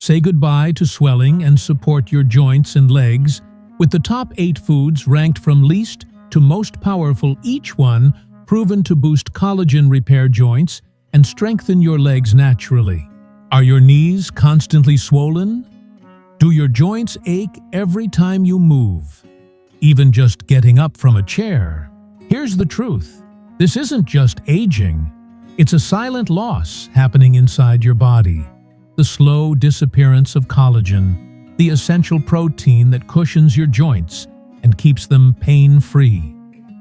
Say goodbye to swelling and support your joints and legs with the top 8 foods ranked from least to most powerful, each one proven to boost collagen, repair joints, and strengthen your legs naturally. Are your knees constantly swollen? Do your joints ache every time you move, even just getting up from a chair? Here's the truth. This isn't just aging. It's a silent loss happening inside your body. The slow disappearance of collagen, the essential protein that cushions your joints and keeps them pain-free.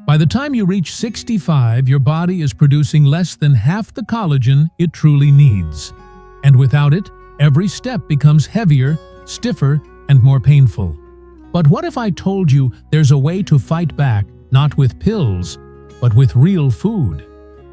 By the time you reach 65, your body is producing less than half the collagen it truly needs. And without it, every step becomes heavier, stiffer, and more painful. But what if I told you there's a way to fight back, not with pills, but with real food?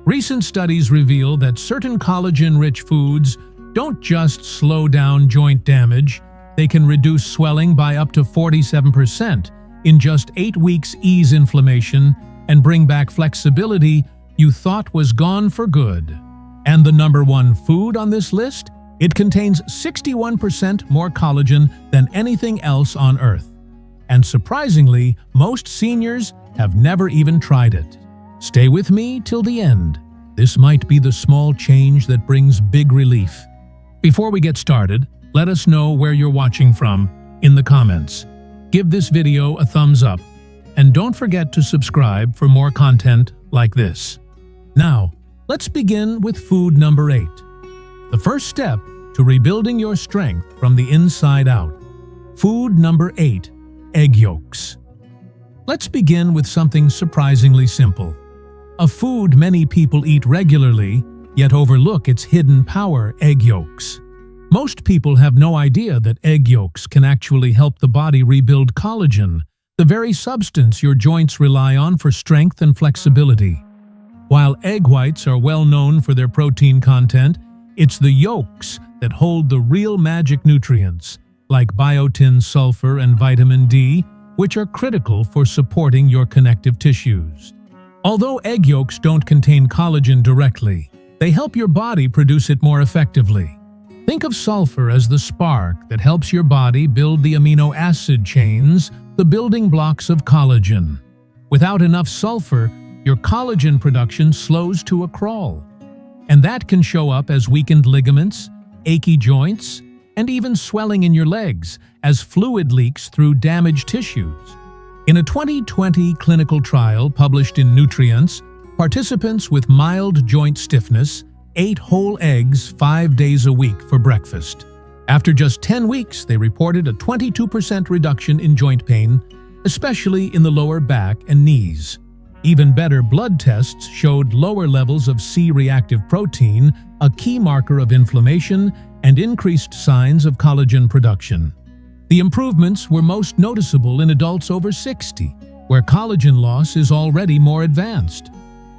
Recent studies reveal that certain collagen-rich foods don't just slow down joint damage, they can reduce swelling by up to 47%, in just 8 weeks ease inflammation, and bring back flexibility you thought was gone for good. And the #1 food on this list? It contains 61% more collagen than anything else on Earth. And surprisingly, most seniors have never even tried it. Stay with me till the end. This might be the small change that brings big relief. Before we get started, let us know where you're watching from in the comments. Give this video a thumbs up, and don't forget to subscribe for more content like this. Now, let's begin with food number 8. The first step to rebuilding your strength from the inside out. Food number 8, egg yolks. Let's begin with something surprisingly simple. A food many people eat regularly, yet overlook its hidden power: egg yolks. Most people have no idea that egg yolks can actually help the body rebuild collagen, the very substance your joints rely on for strength and flexibility. While egg whites are well known for their protein content, it's the yolks that hold the real magic nutrients, like biotin, sulfur, and vitamin D, which are critical for supporting your connective tissues. Although egg yolks don't contain collagen directly, they help your body produce it more effectively. Think of sulfur as the spark that helps your body build the amino acid chains, the building blocks of collagen. Without enough sulfur, your collagen production slows to a crawl. And that can show up as weakened ligaments, achy joints, and even swelling in your legs as fluid leaks through damaged tissues. In a 2020 clinical trial published in Nutrients, participants with mild joint stiffness ate whole eggs 5 days a week for breakfast. After just 10 weeks, they reported a 22% reduction in joint pain, especially in the lower back and knees. Even better, blood tests showed lower levels of C-reactive protein, a key marker of inflammation, and increased signs of collagen production. The improvements were most noticeable in adults over 60, where collagen loss is already more advanced.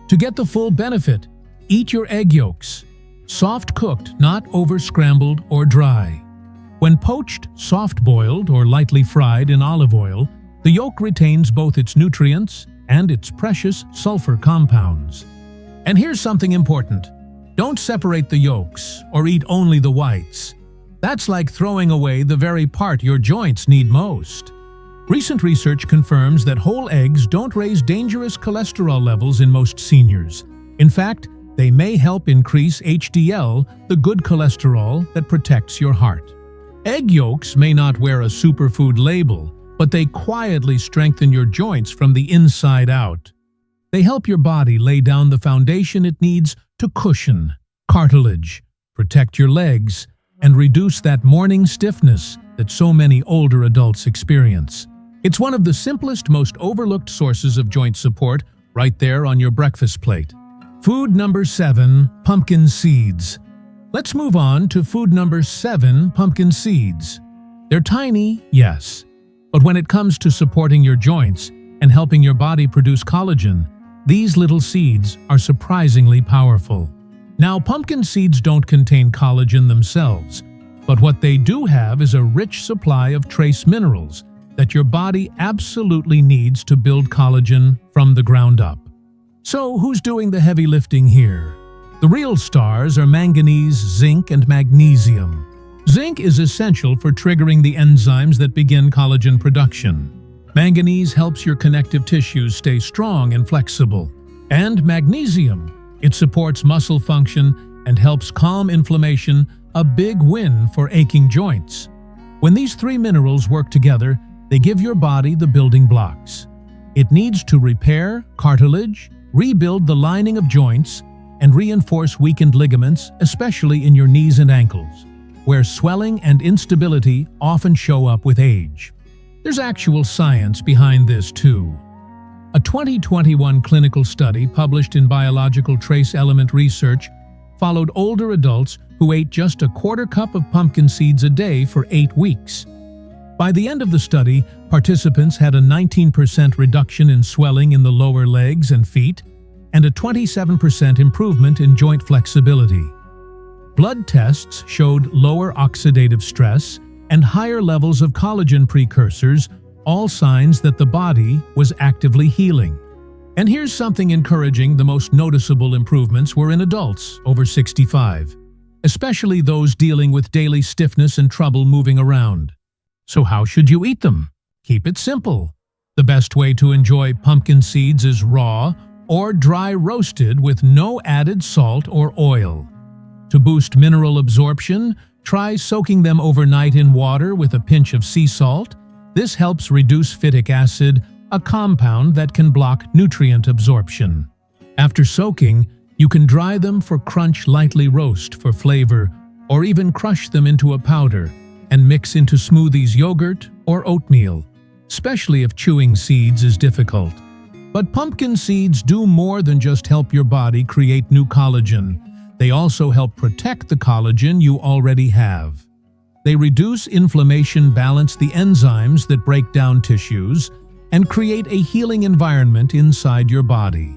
To get the full benefit, eat your egg yolks, soft-cooked, not over-scrambled or dry. When poached, soft-boiled, or lightly fried in olive oil, the yolk retains both its nutrients and its precious sulfur compounds. And here's something important. Don't separate the yolks or eat only the whites. That's like throwing away the very part your joints need most. Recent research confirms that whole eggs don't raise dangerous cholesterol levels in most seniors. In fact, they may help increase HDL, the good cholesterol that protects your heart. Egg yolks may not wear a superfood label, but they quietly strengthen your joints from the inside out. They help your body lay down the foundation it needs to cushion, cartilage, protect your legs, and reduce that morning stiffness that so many older adults experience. It's one of the simplest, most overlooked sources of joint support, right there on your breakfast plate. Food number 7, pumpkin seeds. Let's move on to food number 7, pumpkin seeds. They're tiny, yes, but when it comes to supporting your joints and helping your body produce collagen, these little seeds are surprisingly powerful. Now, pumpkin seeds don't contain collagen themselves, but what they do have is a rich supply of trace minerals that your body absolutely needs to build collagen from the ground up. So, who's doing the heavy lifting here? The real stars are manganese, zinc, and magnesium. Zinc is essential for triggering the enzymes that begin collagen production. Manganese helps your connective tissues stay strong and flexible. And magnesium, it supports muscle function and helps calm inflammation, a big win for aching joints. When these three minerals work together, they give your body the building blocks. It needs to repair cartilage, rebuild the lining of joints, and reinforce weakened ligaments, especially in your knees and ankles, where swelling and instability often show up with age. There's actual science behind this too. A 2021 clinical study published in Biological Trace Element Research followed older adults who ate just a quarter cup of pumpkin seeds a day for 8 weeks. By the end of the study, participants had a 19% reduction in swelling in the lower legs and feet and a 27% improvement in joint flexibility. Blood tests showed lower oxidative stress and higher levels of collagen precursors, all signs that the body was actively healing. And here's something encouraging: the most noticeable improvements were in adults over 65, especially those dealing with daily stiffness and trouble moving around. So how should you eat them? Keep it simple. The best way to enjoy pumpkin seeds is raw or dry roasted with no added salt or oil. To boost mineral absorption, try soaking them overnight in water with a pinch of sea salt. This helps reduce phytic acid, a compound that can block nutrient absorption. After soaking, you can dry them for crunch, lightly roast for flavor, or even crush them into a powder and mix into smoothies, yogurt, or oatmeal, especially if chewing seeds is difficult. But pumpkin seeds do more than just help your body create new collagen. They also help protect the collagen you already have. They reduce inflammation, balance the enzymes that break down tissues, and create a healing environment inside your body.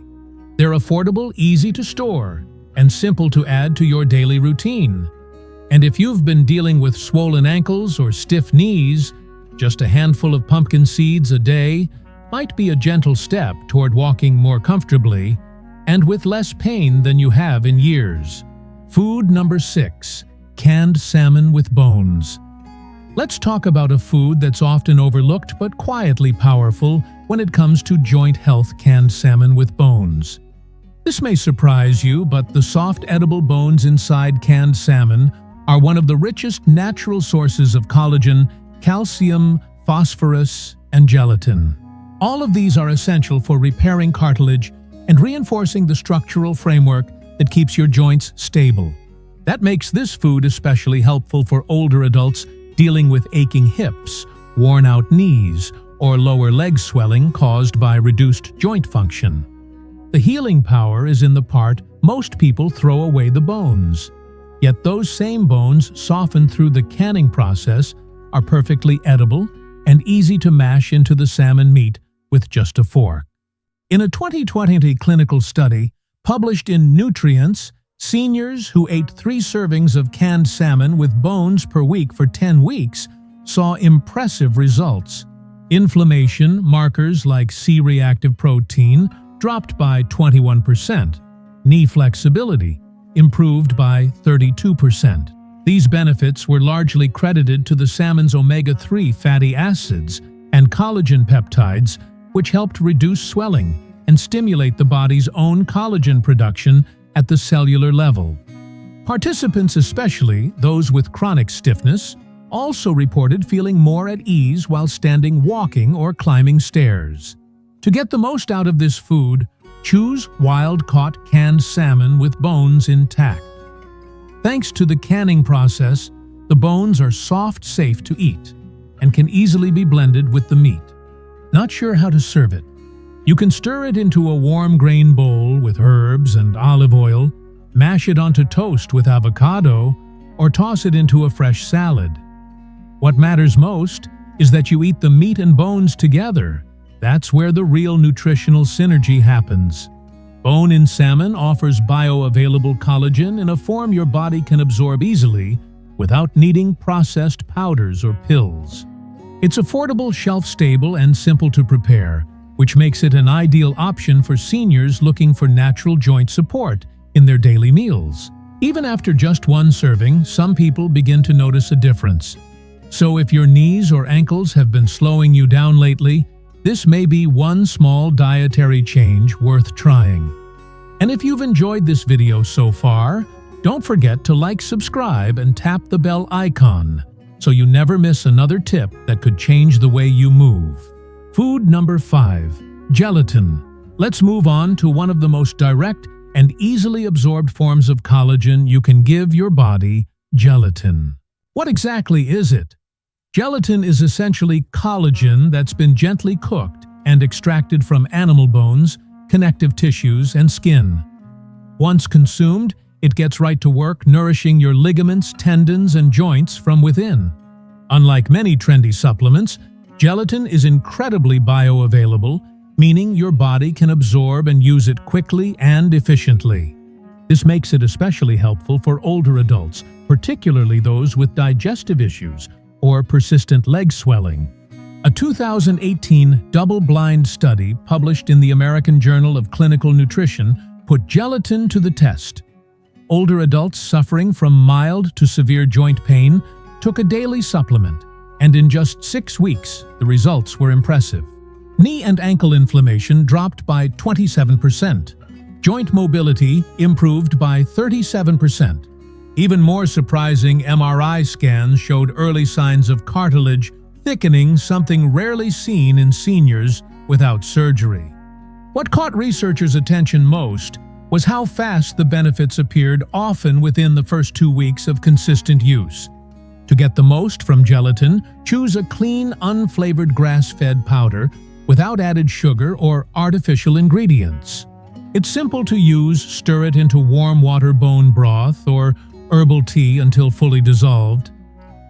They're affordable, easy to store, and simple to add to your daily routine. And if you've been dealing with swollen ankles or stiff knees, just a handful of pumpkin seeds a day might be a gentle step toward walking more comfortably and with less pain than you have in years. Food number 6, canned salmon with bones. Let's talk about a food that's often overlooked but quietly powerful when it comes to joint health: canned salmon with bones. This may surprise you, but the soft edible bones inside canned salmon are one of the richest natural sources of collagen, calcium, phosphorus, and gelatin. All of these are essential for repairing cartilage and reinforcing the structural framework that keeps your joints stable. That makes this food especially helpful for older adults dealing with aching hips, worn-out knees, or lower leg swelling caused by reduced joint function. The healing power is in the part most people throw away: the bones. Yet those same bones, softened through the canning process, are perfectly edible and easy to mash into the salmon meat with just a fork. In a 2020 clinical study published in Nutrients, seniors who ate 3 servings of canned salmon with bones per week for 10 weeks saw impressive results. Inflammation markers like C-reactive protein dropped by 21%. Knee flexibility improved by 32%. These benefits were largely credited to the salmon's omega-3 fatty acids and collagen peptides, which helped reduce swelling and stimulate the body's own collagen production at the cellular level. Participants, especially those with chronic stiffness, also reported feeling more at ease while standing, walking, or climbing stairs. To get the most out of this food, choose wild-caught canned salmon with bones intact. Thanks to the canning process, the bones are soft, safe to eat, and can easily be blended with the meat. Not sure how to serve it? You can stir it into a warm grain bowl with herbs and olive oil, mash it onto toast with avocado, or toss it into a fresh salad. What matters most is that you eat the meat and bones together. That's where the real nutritional synergy happens. Bone-in salmon offers bioavailable collagen in a form your body can absorb easily without needing processed powders or pills. It's affordable, shelf-stable, and simple to prepare, which makes it an ideal option for seniors looking for natural joint support in their daily meals. Even after just one serving, some people begin to notice a difference. So if your knees or ankles have been slowing you down lately, this may be one small dietary change worth trying. And if you've enjoyed this video so far, don't forget to like, subscribe, and tap the bell icon so you never miss another tip that could change the way you move. Food number 5. Gelatin. Let's move on to one of the most direct and easily absorbed forms of collagen you can give your body: gelatin. What exactly is it? Gelatin is essentially collagen that's been gently cooked and extracted from animal bones, connective tissues, and skin. Once consumed, it gets right to work nourishing your ligaments, tendons, and joints from within. Unlike many trendy supplements, gelatin is incredibly bioavailable, meaning your body can absorb and use it quickly and efficiently. This makes it especially helpful for older adults, particularly those with digestive issues or persistent leg swelling. A 2018 double-blind study published in the American Journal of Clinical Nutrition put gelatin to the test. Older adults suffering from mild to severe joint pain took a daily supplement, and in just 6 weeks, the results were impressive. Knee and ankle inflammation dropped by 27%. Joint mobility improved by 37%. Even more surprising, MRI scans showed early signs of cartilage thickening, something rarely seen in seniors without surgery. What caught researchers' attention most was how fast the benefits appeared, often within the first 2 weeks of consistent use. To get the most from gelatin, choose a clean, unflavored grass-fed powder without added sugar or artificial ingredients. It's simple to use. Stir it into warm water bone broth or herbal tea until fully dissolved.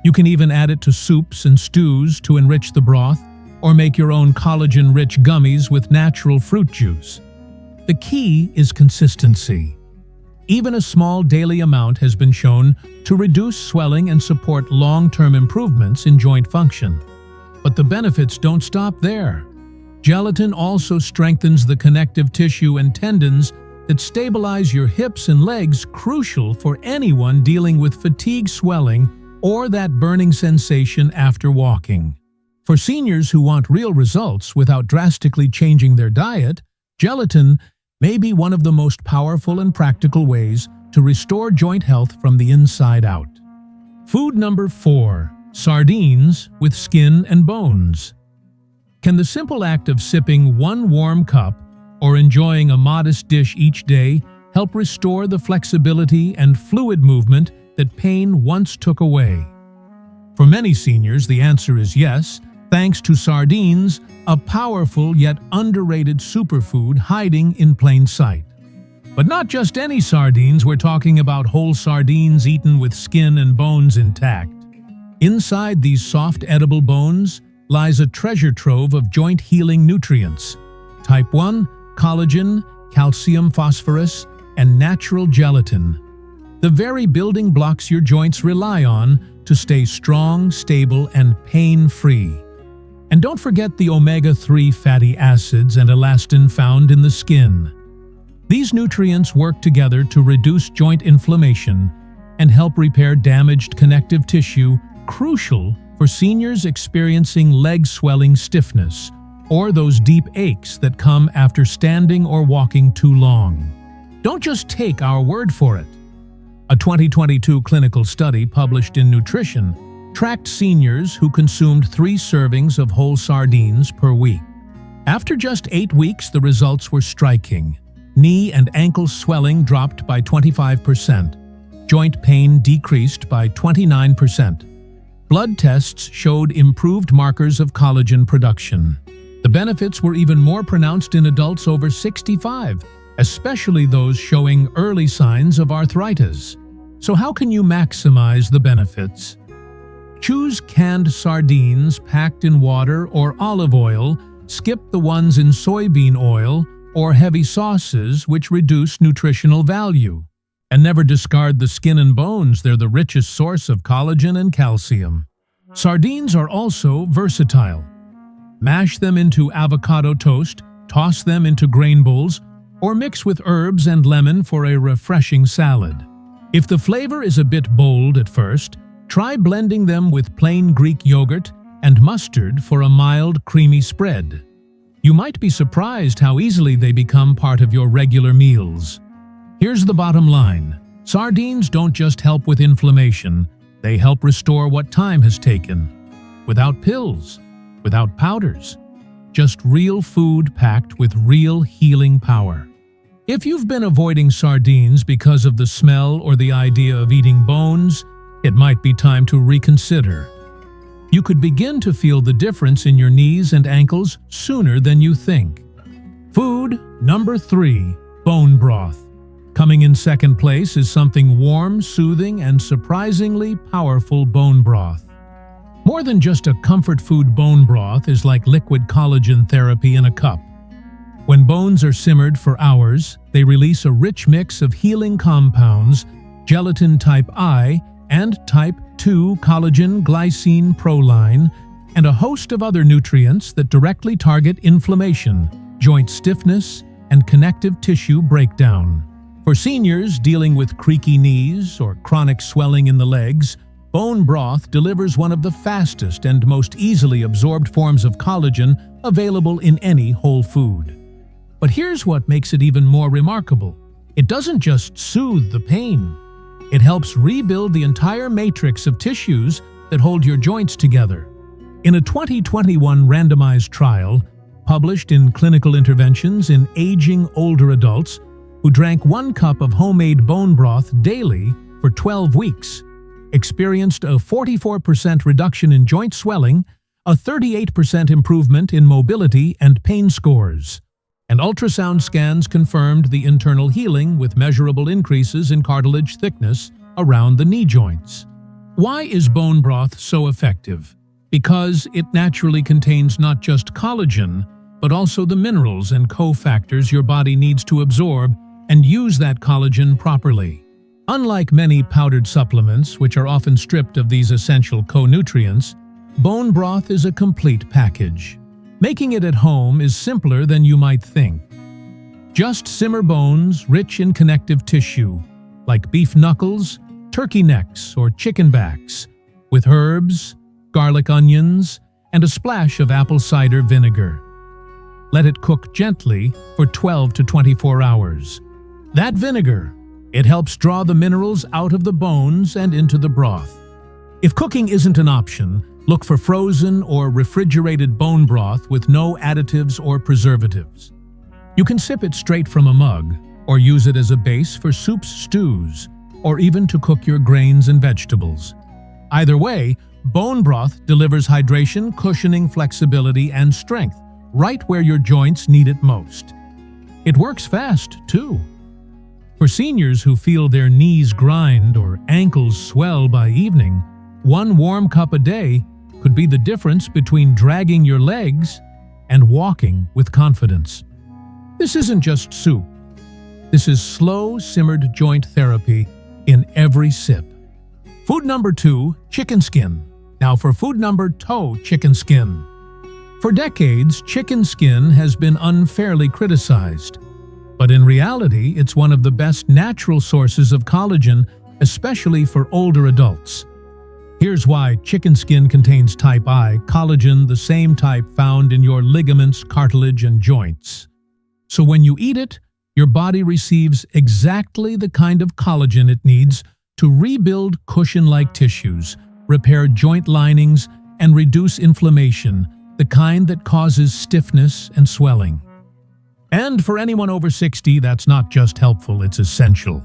You can even add it to soups and stews to enrich the broth, or make your own collagen-rich gummies with natural fruit juice. The key is consistency. Even a small daily amount has been shown to reduce swelling and support long-term improvements in joint function. But the benefits don't stop there. Gelatin also strengthens the connective tissue and tendons that stabilize your hips and legs, crucial for anyone dealing with fatigue, swelling, or that burning sensation after walking. For seniors who want real results without drastically changing their diet, gelatin may be one of the most powerful and practical ways to restore joint health from the inside out. Food number 4. Sardines with skin and bones. Can the simple act of sipping one warm cup or enjoying a modest dish each day help restore the flexibility and fluid movement that pain once took away? For many seniors, the answer is yes, thanks to sardines, a powerful yet underrated superfood hiding in plain sight. But not just any sardines, we're talking about whole sardines eaten with skin and bones intact. Inside these soft edible bones lies a treasure trove of joint-healing nutrients: type 1, collagen, calcium, phosphorus, and natural gelatin, the very building blocks your joints rely on to stay strong, stable, and pain-free. And don't forget the omega-3 fatty acids and elastin found in the skin. These nutrients work together to reduce joint inflammation and help repair damaged connective tissue, crucial for seniors experiencing leg swelling, stiffness, or those deep aches that come after standing or walking too long. Don't just take our word for it. A 2022 clinical study published in Nutrition tracked seniors who consumed 3 servings of whole sardines per week. After just 8 weeks, the results were striking. Knee and ankle swelling dropped by 25%. Joint pain decreased by 29%. Blood tests showed improved markers of collagen production. The benefits were even more pronounced in adults over 65, especially those showing early signs of arthritis. So how can you maximize the benefits? Choose canned sardines packed in water or olive oil. Skip the ones in soybean oil or heavy sauces, which reduce nutritional value. And never discard the skin and bones. They're the richest source of collagen and calcium. Sardines are also versatile. Mash them into avocado toast, toss them into grain bowls, or mix with herbs and lemon for a refreshing salad. If the flavor is a bit bold at first, try blending them with plain Greek yogurt and mustard for a mild, creamy spread. You might be surprised how easily they become part of your regular meals. Here's the bottom line. Sardines don't just help with inflammation, they help restore what time has taken. Without pills, without powders, just real food packed with real healing power. If you've been avoiding sardines because of the smell or the idea of eating bones, it might be time to reconsider. You could begin to feel the difference in your knees and ankles sooner than you think. Food number 3, bone broth. Coming in second place is something warm, soothing, and surprisingly powerful bone broth. More than just a comfort food, bone broth is like liquid collagen therapy in a cup. When bones are simmered for hours, they release a rich mix of healing compounds, gelatin type I and type 2 collagen, glycine, proline, and a host of other nutrients that directly target inflammation, joint stiffness, and connective tissue breakdown. For seniors dealing with creaky knees or chronic swelling in the legs, bone broth delivers one of the fastest and most easily absorbed forms of collagen available in any whole food. But here's what makes it even more remarkable. It doesn't just soothe the pain. It helps rebuild the entire matrix of tissues that hold your joints together. In a 2021 randomized trial, published in Clinical Interventions in Aging Older Adults, who drank 1 cup of homemade bone broth daily for 12 weeks, experienced a 44% reduction in joint swelling, a 38% improvement in mobility and pain scores. And ultrasound scans confirmed the internal healing with measurable increases in cartilage thickness around the knee joints. Why is bone broth so effective? Because it naturally contains not just collagen, but also the minerals and cofactors your body needs to absorb and use that collagen properly. Unlike many powdered supplements, which are often stripped of these essential co-nutrients, bone broth is a complete package. Making it at home is simpler than you might think. Just simmer bones rich in connective tissue, like beef knuckles, turkey necks, or chicken backs, with herbs, garlic onions, and a splash of apple cider vinegar. Let it cook gently for 12 to 24 hours. That vinegar, it helps draw the minerals out of the bones and into the broth. If cooking isn't an option, look for frozen or refrigerated bone broth with no additives or preservatives. You can sip it straight from a mug, or use it as a base for soups, stews, or even to cook your grains and vegetables. Either way, bone broth delivers hydration, cushioning, flexibility, and strength right where your joints need it most. It works fast, too. For seniors who feel their knees grind or ankles swell by evening, 1 warm cup a day could be the difference between dragging your legs and walking with confidence. This isn't just soup. This is slow, simmered joint therapy in every sip. Food number 2, chicken skin. Now for food number 2, chicken skin. For decades, chicken skin has been unfairly criticized. But in reality, it's one of the best natural sources of collagen, especially for older adults. Here's why. Chicken skin contains type I, collagen, the same type found in your ligaments, cartilage, and joints. So when you eat it, your body receives exactly the kind of collagen it needs to rebuild cushion-like tissues, repair joint linings, and reduce inflammation, the kind that causes stiffness and swelling. And for anyone over 60, that's not just helpful, it's essential.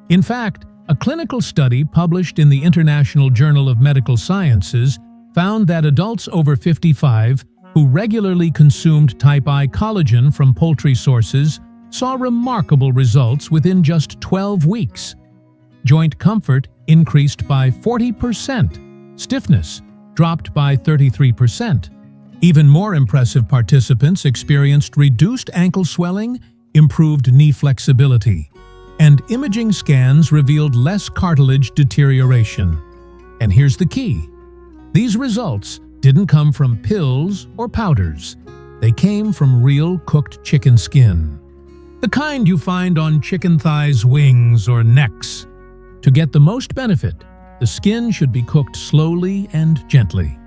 In fact, a clinical study published in the International Journal of Medical Sciences found that adults over 55 who regularly consumed type I collagen from poultry sources saw remarkable results within just 12 weeks. Joint comfort increased by 40%, stiffness dropped by 33%. Even more impressive, participants experienced reduced ankle swelling, improved knee flexibility, and imaging scans revealed less cartilage deterioration. And here's the key. These results didn't come from pills or powders. They came from real cooked chicken skin. The kind you find on chicken thighs, wings, or necks. To get the most benefit, the skin should be cooked slowly and gently.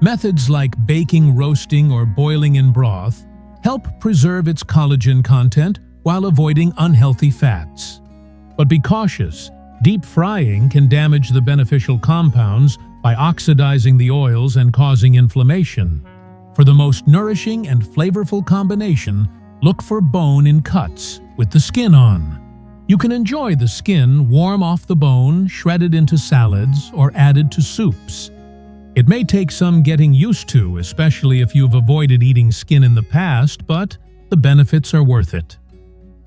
Methods like baking, roasting, or boiling in broth help preserve its collagen content while avoiding unhealthy fats. But be cautious. Deep frying can damage the beneficial compounds by oxidizing the oils and causing inflammation. For the most nourishing and flavorful combination, look for bone in cuts with the skin on. You can enjoy the skin warm off the bone, shredded into salads, or added to soups. It may take some getting used to, especially if you've avoided eating skin in the past, but the benefits are worth it.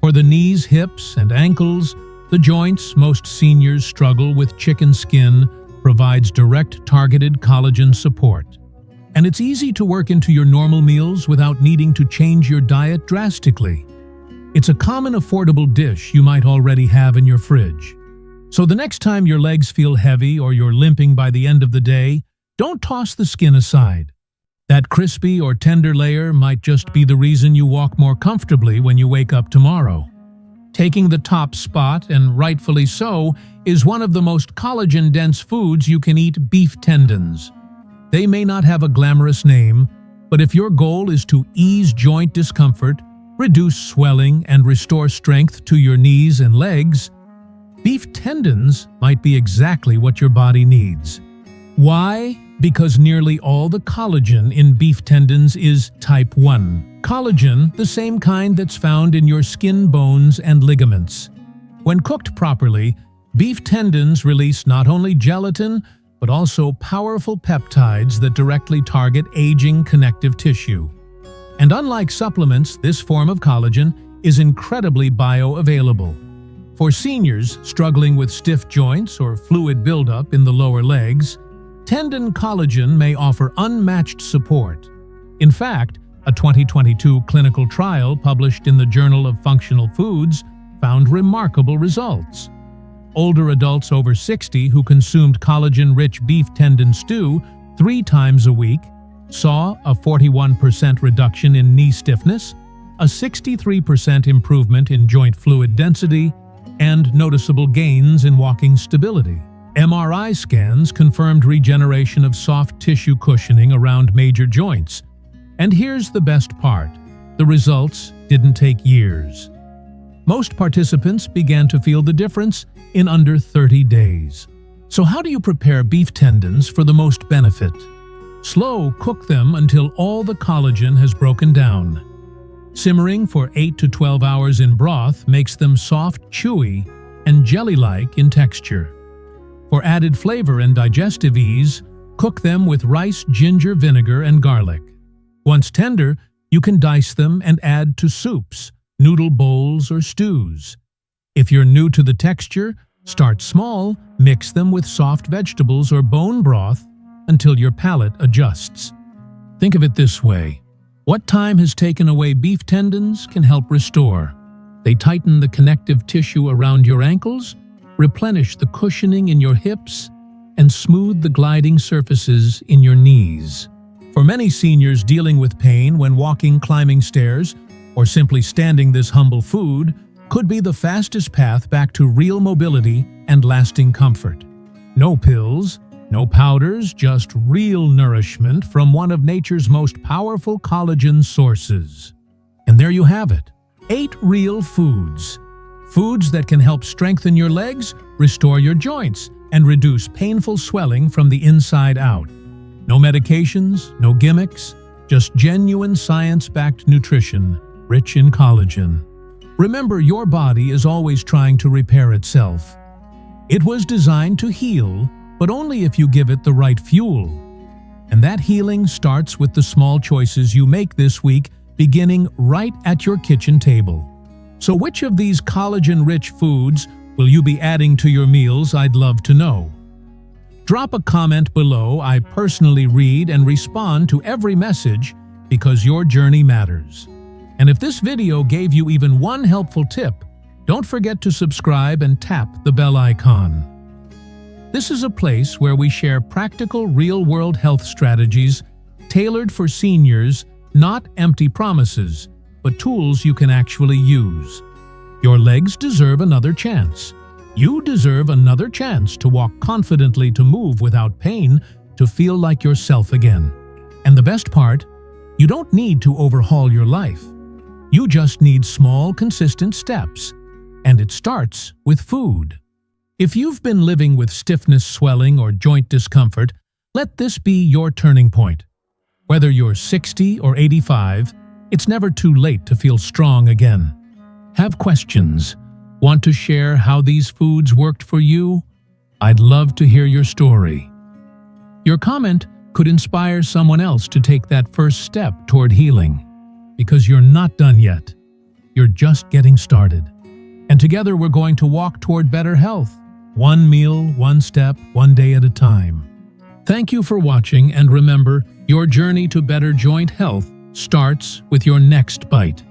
For the knees, hips, and ankles, the joints most seniors struggle with, chicken skin provides direct targeted collagen support. And it's easy to work into your normal meals without needing to change your diet drastically. It's a common affordable dish you might already have in your fridge. So the next time your legs feel heavy or you're limping by the end of the day, don't toss the skin aside. That crispy or tender layer might just be the reason you walk more comfortably when you wake up tomorrow. Taking the top spot, and rightfully so, is one of the most collagen-dense foods you can eat: beef tendons. They may not have a glamorous name, but if your goal is to ease joint discomfort, reduce swelling, and restore strength to your knees and legs, beef tendons might be exactly what your body needs. Why? Because nearly all the collagen in beef tendons is type 1. Collagen, the same kind that's found in your skin, bones, and ligaments. When cooked properly, beef tendons release not only gelatin, but also powerful peptides that directly target aging connective tissue. And unlike supplements, this form of collagen is incredibly bioavailable. For seniors struggling with stiff joints or fluid buildup in the lower legs, tendon collagen may offer unmatched support. In fact, a 2022 clinical trial published in the Journal of Functional Foods found remarkable results. Older adults over 60 who consumed collagen-rich beef tendon stew 3 times a week saw a 41% reduction in knee stiffness, a 63% improvement in joint fluid density, and noticeable gains in walking stability. MRI scans confirmed regeneration of soft tissue cushioning around major joints. And here's the best part: the results didn't take years. Most participants began to feel the difference in under 30 days. So how do you prepare beef tendons for the most benefit? Slow cook them until all the collagen has broken down. Simmering for 8 to 12 hours in broth makes them soft, chewy, and jelly-like in texture. For added flavor and digestive ease, cook them with rice, ginger, vinegar, and garlic. Once tender, you can dice them and add to soups, noodle bowls, or stews. If you're new to the texture, start small, mix them with soft vegetables or bone broth until your palate adjusts. Think of it this way: what time has taken away beef tendons can help restore. They tighten the connective tissue around your ankles, replenish the cushioning in your hips, and smooth the gliding surfaces in your knees. For many seniors dealing with pain when walking, climbing stairs, or simply standing, this humble food could be the fastest path back to real mobility and lasting comfort. No pills, no powders, just real nourishment from one of nature's most powerful collagen sources. And there you have it, 8 real foods. Foods that can help strengthen your legs, restore your joints, and reduce painful swelling from the inside out. No medications, no gimmicks, just genuine science-backed nutrition, rich in collagen. Remember, your body is always trying to repair itself. It was designed to heal, but only if you give it the right fuel. And that healing starts with the small choices you make this week, beginning right at your kitchen table. So which of these collagen-rich foods will you be adding to your meals? I'd love to know. Drop a comment below. I personally read and respond to every message because your journey matters. And if this video gave you even one helpful tip, don't forget to subscribe and tap the bell icon. This is a place where we share practical, real-world health strategies tailored for seniors, not empty promises, but tools you can actually use. Your legs deserve another chance. You deserve another chance to walk confidently, to move without pain, to feel like yourself again. And the best part, you don't need to overhaul your life. You just need small, consistent steps. And it starts with food. If you've been living with stiffness, swelling, or joint discomfort, let this be your turning point. Whether you're 60 or 85, it's never too late to feel strong again. Have questions? Want to share how these foods worked for you? I'd love to hear your story. Your comment could inspire someone else to take that first step toward healing. Because you're not done yet. You're just getting started. And together we're going to walk toward better health. One meal, one step, one day at a time. Thank you for watching, and remember, your journey to better joint health starts with your next bite.